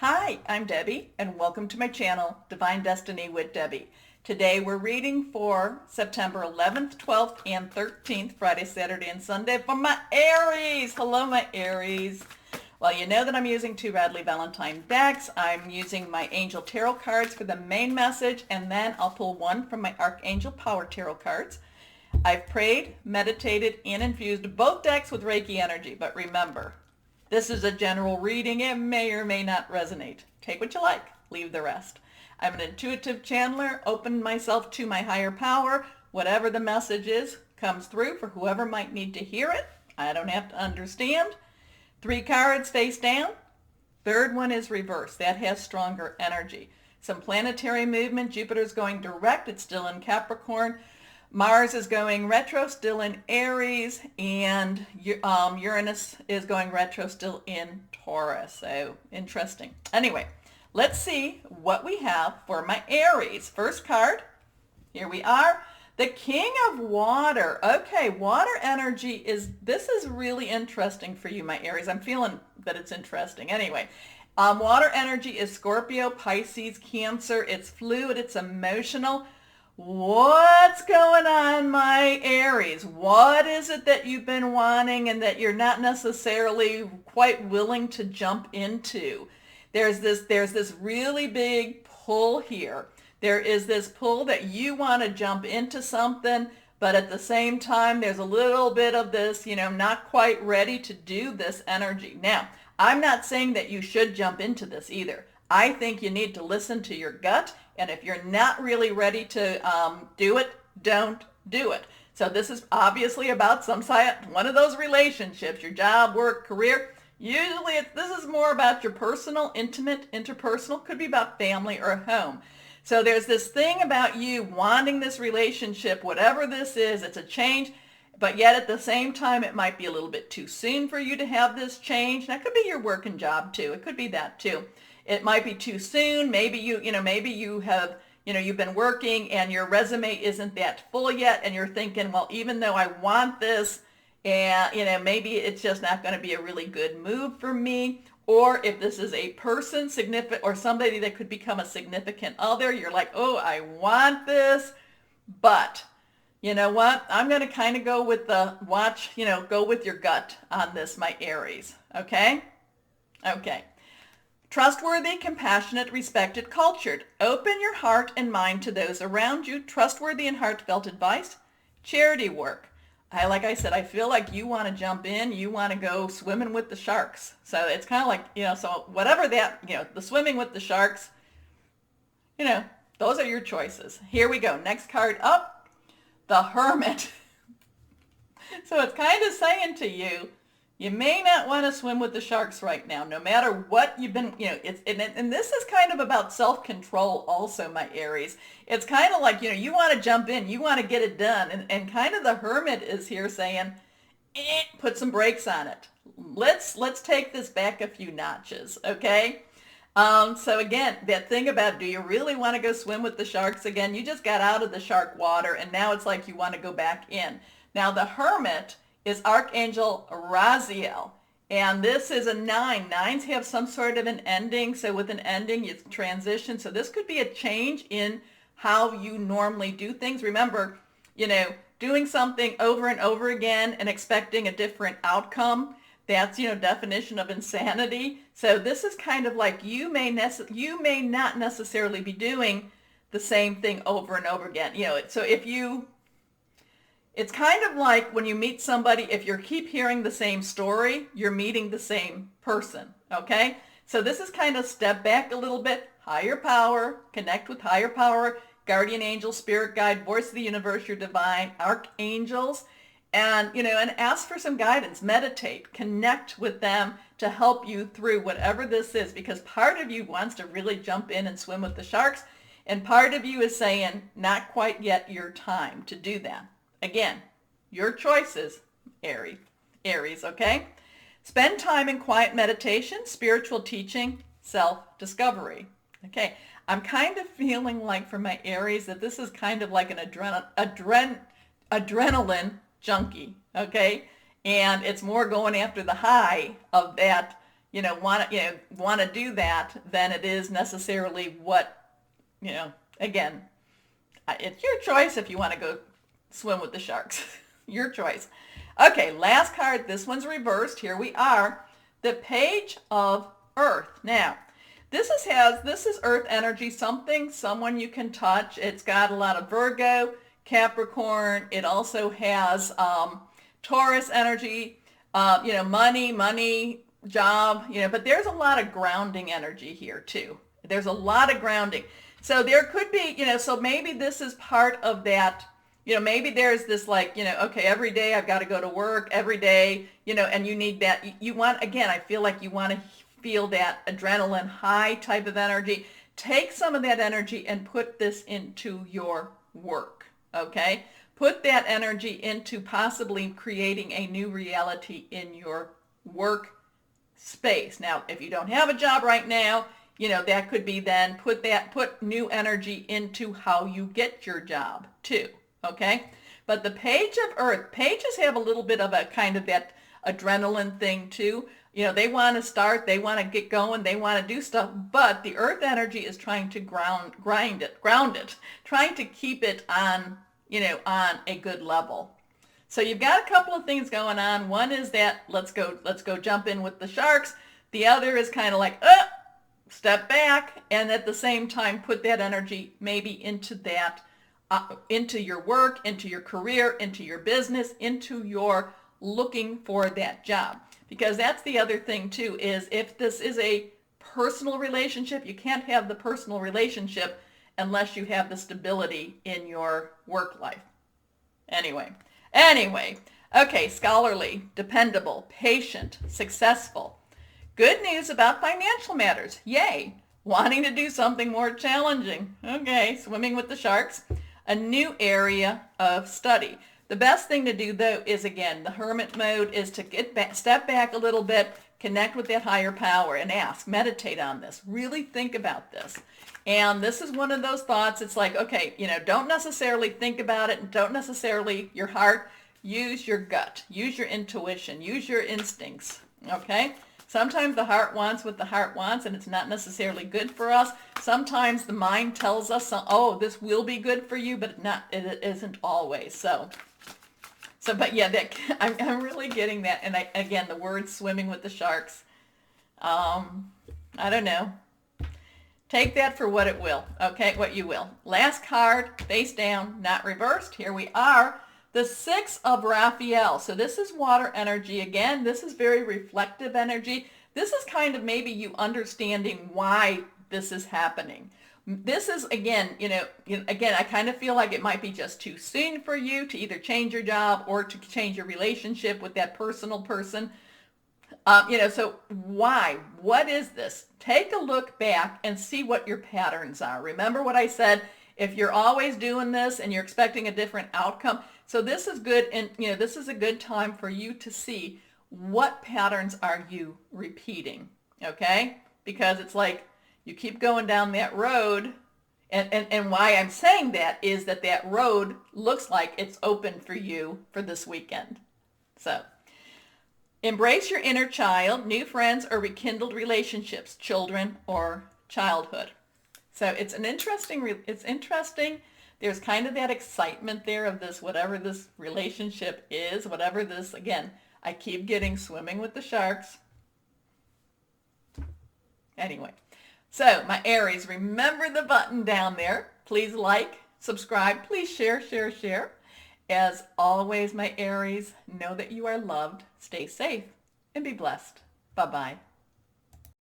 Hi, I'm Debbie, and welcome to my channel, Divine Destiny with Debbie. Today we're reading for September 11th, 12th, and 13th, Friday, Saturday, and Sunday for my Aries. Hello, my Aries. Well, you know that I'm using two Radley Valentine decks. I'm using my Angel Tarot cards for the main message, and then I'll pull one from my Archangel Power Tarot cards. I've prayed, meditated, and infused both decks with Reiki energy, but remember, this is a general reading. It may or may not resonate. Take what you like, leave the rest. I'm an intuitive channeler, open myself to my higher power. Whatever the message is comes through for whoever might need to hear it. I don't have to understand. 3 cards face down. Third one is reverse. That has stronger energy. Some planetary movement. Jupiter's going direct. It's still in Capricorn. Mars is going retro, still in Aries, and Uranus is going retro, still in Taurus. So interesting. Anyway, let's see what we have for my Aries. First card, here we are, the King of Water. Okay, water energy this is really interesting for you, my Aries. I'm feeling that it's interesting. Anyway, water energy is Scorpio, Pisces, Cancer. It's fluid, it's emotional. What's going on, my Aries? What is it that you've been wanting and that you're not necessarily quite willing to jump into? There's this really big pull here. There is this pull that you want to jump into something, but at the same time, there's a little bit of this, not quite ready to do this energy. Now, I'm not saying that you should jump into this either. I think you need to listen to your gut. And if you're not really ready to do it, don't do it. So this is obviously about one of those relationships, your job, work, career. Usually this is more about your personal, intimate, interpersonal. Could be about family or home. So there's this thing about you wanting this relationship, whatever this is. It's a change. But yet at the same time, it might be a little bit too soon for you to have this change. That could be your working job too. It could be that too. It might be too soon. Maybe you have, you've been working and your resume isn't that full yet. And you're thinking, well, even though I want this, and, maybe it's just not going to be a really good move for me. Or if this is a person significant or somebody that could become a significant other, you're like, oh, I want this, but you know what? I'm going to kind of go with go with your gut on this, my Aries. Okay? Okay. Trustworthy, compassionate, respected, cultured. Open your heart and mind to those around you. Trustworthy and heartfelt advice. Charity work. Like I said, I feel like you want to jump in. You want to go swimming with the sharks. So it's kind of like, so whatever that, the swimming with the sharks, those are your choices. Here we go. Next card up, the Hermit. So it's kind of saying to you, you may not want to swim with the sharks right now, no matter what you've been, and this is kind of about self-control also, my Aries. It's kind of like, you want to jump in, you want to get it done. And kind of the Hermit is here saying, put some brakes on it. Let's take this back a few notches, okay? So again, that thing about, do you really want to go swim with the sharks again? You just got out of the shark water and now it's like you want to go back in. Now the Hermit is Archangel Raziel. And this is a 9. 9s have some sort of an ending. So with an ending, it's transition. So this could be a change in how you normally do things. Remember, doing something over and over again and expecting a different outcome. That's, definition of insanity. So this is kind of like you may not necessarily be doing the same thing over and over again. So it's kind of like when you meet somebody, if you keep hearing the same story, you're meeting the same person, okay? So this is kind of step back a little bit, higher power, connect with higher power, guardian angel, spirit guide, voice of the universe, your divine archangels, and, and ask for some guidance, meditate, connect with them to help you through whatever this is, because part of you wants to really jump in and swim with the sharks, and part of you is saying, not quite yet your time to do that. Again, your choices, Aries, okay? Spend time in quiet meditation, spiritual teaching, self-discovery. Okay, I'm kind of feeling like for my Aries that this is kind of like an adrenaline junkie, okay? And it's more going after the high of that, want to do that than it is necessarily what, again, it's your choice if you want to go swim with the sharks. Your choice. Okay, last card. This one's reversed. Here we are. The Page of Earth. Now, this is Earth energy, someone you can touch. It's got a lot of Virgo, Capricorn. It also has Taurus energy, money, job, but there's a lot of grounding energy here too. There's a lot of grounding. So there could be, so maybe this is part of that, maybe there's this okay, every day I've got to go to work every day, and you need that. You want, again, I feel like you want to feel that adrenaline high type of energy. Take some of that energy and put this into your work, okay? Put that energy into possibly creating a new reality in your work space. Now, if you don't have a job right now, that could be then put new energy into how you get your job too, okay? But the Page of Earth, pages have a little bit of a kind of that adrenaline thing too. They want to start, they want to get going, they want to do stuff, but the Earth energy is trying to ground it, trying to keep it on, on a good level. So you've got a couple of things going on. One is that let's go jump in with the sharks. The other is kind of like, step back, and at the same time put that energy maybe into that, into your work, into your career, into your business, into your looking for that job. Because that's the other thing too, is if this is a personal relationship, you can't have the personal relationship unless you have the stability in your work life. Anyway, okay, scholarly, dependable, patient, successful. Good news about financial matters. Yay. Wanting to do something more challenging. Okay, swimming with the sharks. A new area of study. The best thing to do, though, is, again, the hermit mode is to step back a little bit, connect with that higher power, and ask, meditate on this. Really think about this. And this is one of those thoughts. It's like, okay, don't necessarily think about it, and don't necessarily your heart. Use your gut. Use your intuition. Use your instincts, okay? Sometimes the heart wants what the heart wants, and it's not necessarily good for us. Sometimes the mind tells us, oh, this will be good for you, but it isn't always. So, but yeah, I'm really getting that. And again, the word swimming with the sharks, I don't know. Take that for what it will, okay, what you will. Last card, face down, not reversed. Here we are, the 6 of Raphael. So this is water energy. Again, this is very reflective energy. This is kind of maybe you understanding why this is happening. This is, again, again, I kind of feel like it might be just too soon for you to either change your job or to change your relationship with that personal person. So why? What is this? Take a look back and see what your patterns are. Remember what I said, if you're always doing this and you're expecting a different outcome. So this is good, and this is a good time for you to see what patterns are you repeating, okay? Because it's like you keep going down that road, and why I'm saying that is that road looks like it's open for you for this weekend. So embrace your inner child, new friends, or rekindled relationships, children or childhood. So it's interesting. There's kind of that excitement there of this, whatever this relationship is, whatever this, again, I keep getting swimming with the sharks. Anyway, so my Aries, remember the button down there. Please like, subscribe, please share. As always, my Aries, know that you are loved, stay safe, and be blessed. Bye-bye.